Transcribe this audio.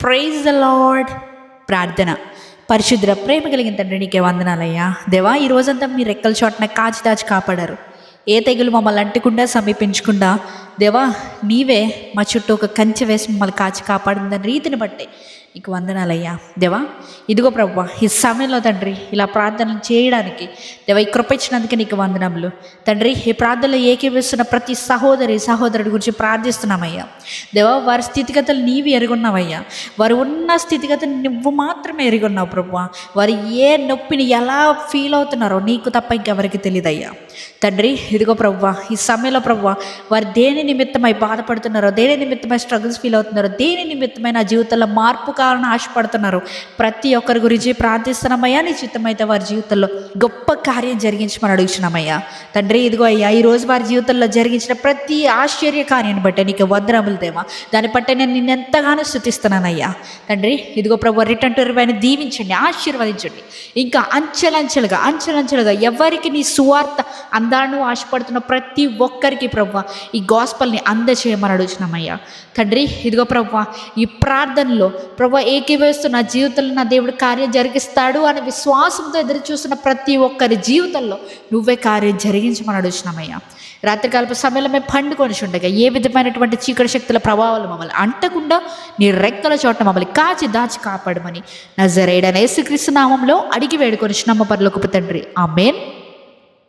Praise the lord. ప్రార్థన. పరిశుద్ర ప్రేమ కలిగిన తండ్రి, నీకే వందనాలయ్యా. దేవా, ఈ రోజంతా మీ రెక్కల చోటన కాచి దాచి కాపాడారు. ఏ తెగులు మమ్మల్ని అంటకుండా సమీపించకుండా దేవా, నీవే మా చుట్టూ ఒక కంచె వేసి మమ్మల్ని కాచి కాపాడిందని రీతిని బట్టే నీకు వందనాలయ్యా. దేవా, ఇదిగో ప్రభువా, ఈ సమయంలో తండ్రి ఇలా ప్రార్థనలు చేయడానికి దేవా ఈ కృప ఇచ్చినందుకే నీకు వందనములు తండ్రి. ఈ ప్రార్థనలో ఏకీవిస్తున్న ప్రతి సహోదరుడి గురించి ప్రార్థిస్తున్నామయ్యా. దేవా, వారి స్థితిగతులు నీవి ఎరుగున్నావయ్యా. వారు ఉన్న స్థితిగతులు నువ్వు మాత్రమే ఎరుగున్నావు ప్రభువా. వారు ఏ నొప్పిని ఎలా ఫీల్ అవుతున్నారో నీకు తప్ప ఇంకెవరికి తెలియదయ్యా. తండ్రి, ఇదిగో ప్రభువా, ఈ సమయంలో ప్రభువా, వారు దేని నిమిత్తమై బాధపడుతున్నారో, దేని నిమిత్తమై స్ట్రగుల్స్ ఫీల్ అవుతున్నారో, దేని నిమిత్తమై నా జీవితంలో మార్పు కావాలని ఆశపడుతున్నారు, ప్రతి ఒక్కరి గురించి ప్రార్థిస్తున్నామయ్యా. నీ చిత్తమైతే వారి జీవితంలో గొప్ప కార్యం జరిగించమని అడుగుతున్నామయ్యా. తండ్రి, ఇదిగో అయ్యా, ఈరోజు వారి జీవితంలో జరిగించిన ప్రతి ఆశ్చర్య కార్యాన్ని బట్టే నీకు వందనములు దేవా. దాన్ని బట్టే నేను నిన్ను ఎంతగానో స్తుతిస్తున్నానయ్యా. తండ్రి, ఇదిగో ప్రభు, రిటర్న్ టు రివైని దీవించండి, ఆశీర్వదించండి. ఇంకా అంచెలంచెలుగా ఎవరికి నీ సువార్త అందాను ఆశపడుతున్న ప్రతి ఒక్కరికి ప్రభువా ఈ గాస్పల్ని అందచేయమని అడుగుతున్నామయ్యా. తండ్రి, ఇదిగో ప్రభువా, ఈ ప్రార్థనలో ప్రభువా ఏకీభవిస్తున్న నా జీవితంలో నా దేవుడు కార్యం జరిగిస్తాడు అనే విశ్వాసంతో ఎదురు చూస్తున్న ప్రతి ఒక్కరి జీవితంలో నువ్వే కార్యం జరిగించమని అడుగుతున్నామయ్యా. రాత్రికాలపు సమయంలో మేము పండుకొని ఉండగా ఏ విధమైనటువంటి చీకటి శక్తుల ప్రభావాలు మమ్మల్ని అంటకుండా నీ రెక్కల చోట మమ్మల్ని కాచి దాచి కాపాడమని నజరేయుడైన యేసుక్రీస్తు నామంలో అడిగి వేడుకొని నమ్మ పరలోకపు తండ్రి, ఆమేన్.